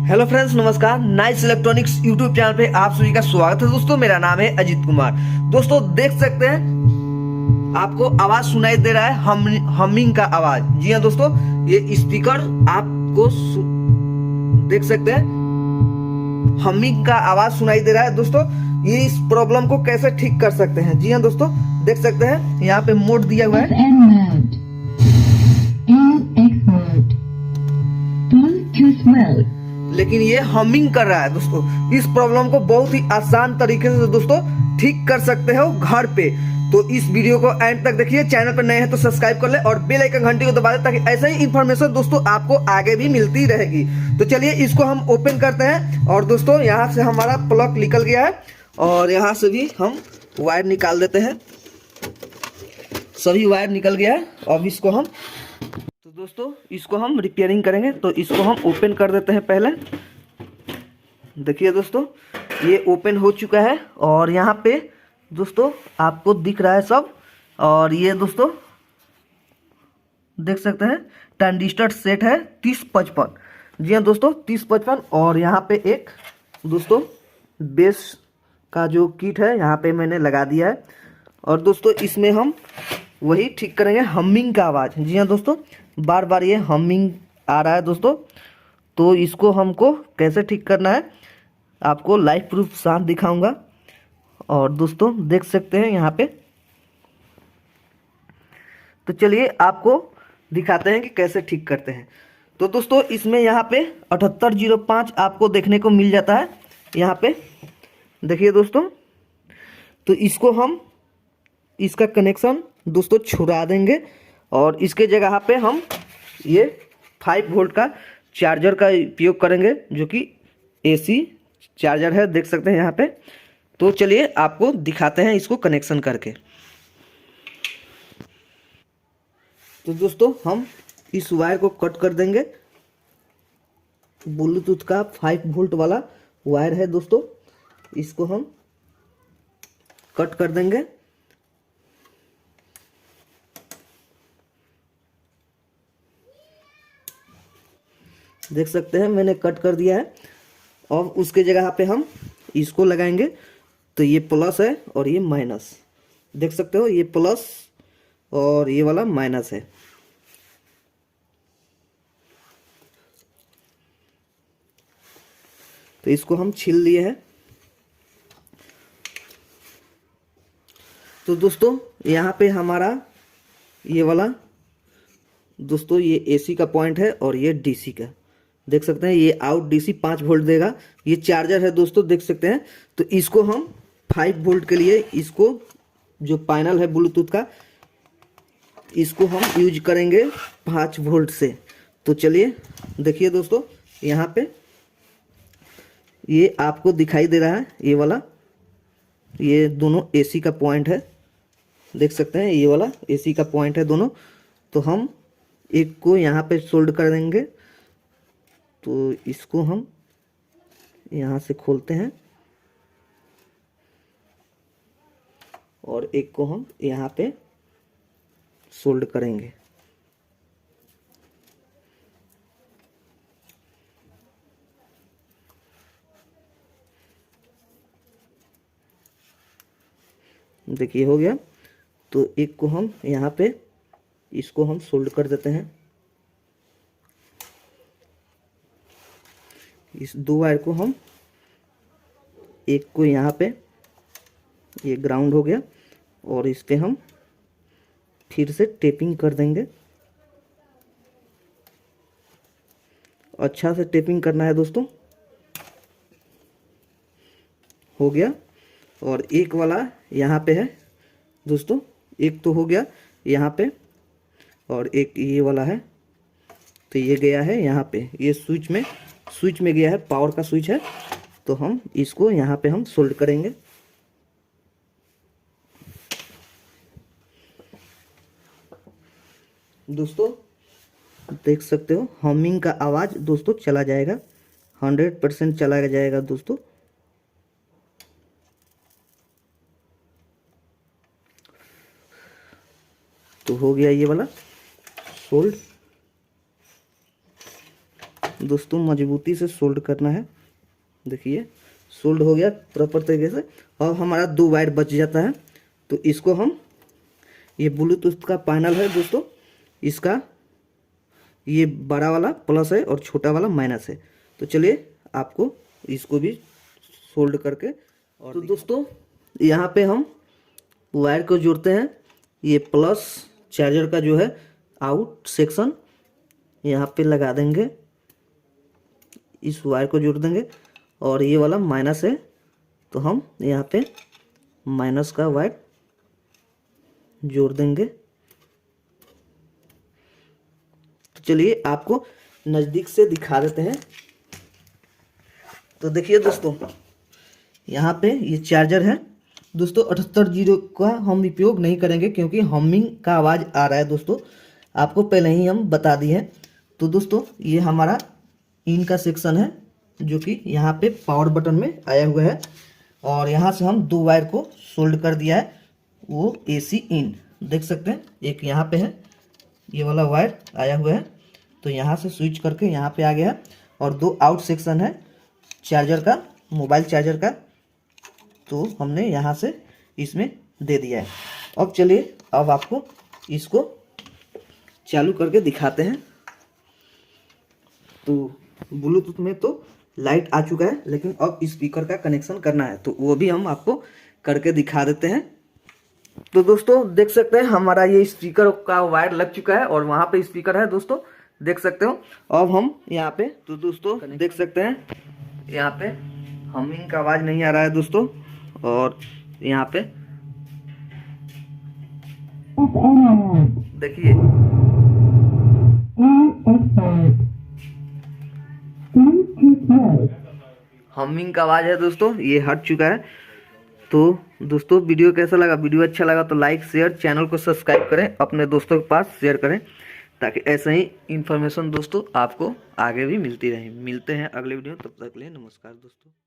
Hello friends, नमस्कार। Nice electronics YouTube channel पे आप सभी का स्वागत है। दोस्तों, मेरा नाम है अजीत कुमार। दोस्तों, देख सकते हैं आपको आवाज सुनाई दे रहा है, हमिंग का आवाज। जी हाँ दोस्तों, ये स्पीकर आपको देख सकते हैं हमिंग का आवाज सुनाई दे रहा है। दोस्तों, ये इस प्रॉब्लम को कैसे ठीक कर सकते हैं? जी हाँ दोस्तों, देख सकते हैं यहाँ पे मोड दिया हुआ है, लेकिन ये हमिंग कर रहा है। दोस्तों, इस प्रॉब्लम को बहुत ही आसान तरीके से दोस्तों ठीक कर सकते हो घर पे। तो इस वीडियो को एंड तक देखिए। चैनल पर नए हैं तो सब्सक्राइब कर ले और बेल आइकन घंटी को दबा दे, ताकि ऐसा ही इंफॉर्मेशन दोस्तों आपको आगे भी मिलती रहेगी। तो चलिए इसको हम ओपन करते हैं। और दोस्तों, यहाँ से हमारा प्लग निकल गया है और यहाँ से भी हम वायर निकाल देते हैं। सभी वायर निकल गया है। अब इसको हम दोस्तों इसको हम रिपेयरिंग करेंगे। तो इसको हम ओपन कर देते हैं। पहले देखिए दोस्तों, ये ओपन हो चुका है और यहाँ पे दोस्तों आपको दिख रहा है सब। और ये दोस्तों देख सकते हैं ट्रांजिस्टर सेट है 3055। जी हाँ दोस्तों, 3055। और यहाँ पे एक दोस्तों बेस का जो किट है यहाँ पे मैंने लगा दिया है। और दोस्तों इसमें हम वही ठीक करेंगे, हमिंग का आवाज़। जी हाँ दोस्तों, बार बार ये हमिंग आ रहा है दोस्तों। तो इसको हमको कैसे ठीक करना है आपको लाइव प्रूफ साथ दिखाऊंगा। और दोस्तों देख सकते हैं यहाँ पे। तो चलिए आपको दिखाते हैं कि कैसे ठीक करते हैं। तो दोस्तों इसमें यहाँ पे 7805 आपको देखने को मिल जाता है। यहाँ पे देखिए दोस्तों, तो इसको हम इसका कनेक्शन दोस्तों छुड़ा देंगे और इसके जगह पे हम ये 5 वोल्ट का चार्जर का उपयोग करेंगे, जो कि एसी चार्जर है, देख सकते हैं यहाँ पे। तो चलिए आपको दिखाते हैं इसको कनेक्शन करके। तो दोस्तों हम इस वायर को कट कर देंगे। ब्लूटूथ का 5 वोल्ट वाला वायर है दोस्तों, इसको हम कट कर देंगे। देख सकते हैं मैंने कट कर दिया है। अब उसके जगह पे हम इसको लगाएंगे। तो ये प्लस है और ये माइनस, देख सकते हो, ये प्लस और ये वाला माइनस है। तो इसको हम छील लिए हैं। तो दोस्तों यहाँ पे हमारा ये वाला दोस्तों ये एसी का पॉइंट है और ये डीसी का, देख सकते हैं। ये आउट डीसी 5 वोल्ट देगा। ये चार्जर है दोस्तों, देख सकते हैं। तो इसको हम 5 वोल्ट के लिए इसको जो पैनल है ब्लूटूथ का, इसको हम यूज करेंगे 5 वोल्ट से। तो चलिए देखिए दोस्तों, यहाँ पे ये आपको दिखाई दे रहा है, ये वाला, ये दोनों एसी का पॉइंट है, देख सकते हैं। ये वाला एसी का पॉइंट है दोनों। तो हम एक को यहाँ पे सोल्ड कर देंगे। तो इसको हम यहाँ से खोलते हैं और एक को हम यहाँ पे सोल्ड करेंगे। देखिए हो गया। तो एक को हम यहाँ पे इसको हम सोल्ड कर देते हैं। इस 2 वायर को हम, एक को यहाँ पे, ये ग्राउंड हो गया, और इस पे हम फिर से टेपिंग कर देंगे। अच्छा से टेपिंग करना है दोस्तों। हो गया। और एक वाला यहाँ पे है दोस्तों, एक तो हो गया यहाँ पे और एक ये वाला है। तो ये गया है यहाँ पे, ये स्विच में गया है, पावर का स्विच है। तो हम इसको यहाँ पे हम सोल्ड करेंगे। दोस्तों देख सकते हो हमिंग का आवाज़ दोस्तों चला जाएगा, 100% चला जाएगा दोस्तों। तो हो गया ये वाला सोल्ड। दोस्तों मजबूती से सोल्ड करना है। देखिए सोल्ड हो गया प्रॉपर तरीके से। अब हमारा 2 वायर बच जाता है, तो इसको हम, ये ब्लूटूथ का पैनल है दोस्तों, इसका ये बड़ा वाला प्लस है और छोटा वाला माइनस है। तो चलिए आपको इसको भी सोल्ड करके, और तो दोस्तों यहाँ पे हम वायर को जोड़ते हैं। ये प्लस चार्जर का जो है आउट सेक्शन यहाँ पे लगा देंगे, इस वायर को जोड़ देंगे, और ये वाला माइनस है तो हम यहाँ पे माइनस का वायर जोड़ देंगे। तो चलिए आपको नज़दीक से दिखा देते हैं। तो देखिए दोस्तों यहाँ पे ये चार्जर है दोस्तों। 78 का हम उपयोग नहीं करेंगे क्योंकि हमिंग का आवाज़ आ रहा है दोस्तों, आपको पहले ही हम बता दिए हैं। तो दोस्तों ये हमारा इन का सेक्शन है जो कि यहाँ पे पावर बटन में आया हुआ है, और यहाँ से हम 2 वायर को सोल्ड कर दिया है। वो AC इन देख सकते हैं, एक यहाँ पे है, ये वाला वायर आया हुआ है, तो यहाँ से स्विच करके यहाँ पे आ गया है। और 2 आउट सेक्शन है चार्जर का, मोबाइल चार्जर का, तो हमने यहाँ से इसमें दे दिया है। अब चलिए अब आपको इसको चालू करके दिखाते हैं। तो ब्लूटूथ में तो लाइट आ चुका है, लेकिन अब स्पीकर का कनेक्शन करना है, तो वो भी हम आपको करके दिखा देते हैं। तो दोस्तों देख सकते हैं हमारा ये स्पीकर का वायर लग चुका है, और वहाँ पे स्पीकर है दोस्तों, देख सकते हो। अब हम यहाँ पे, तो दोस्तों देख सकते हैं यहाँ पे हमिंग का आवाज़ नहीं आ रहा है दोस्तों, और यहाँ पे देखिए हमिंग का आवाज़ है दोस्तों, ये हट चुका है। तो दोस्तों वीडियो कैसा लगा? वीडियो अच्छा लगा तो लाइक शेयर, चैनल को सब्सक्राइब करें, अपने दोस्तों के पास शेयर करें, ताकि ऐसे ही इन्फॉर्मेशन दोस्तों आपको आगे भी मिलती रहे। मिलते हैं अगले वीडियो, तब तक के लिए नमस्कार दोस्तों।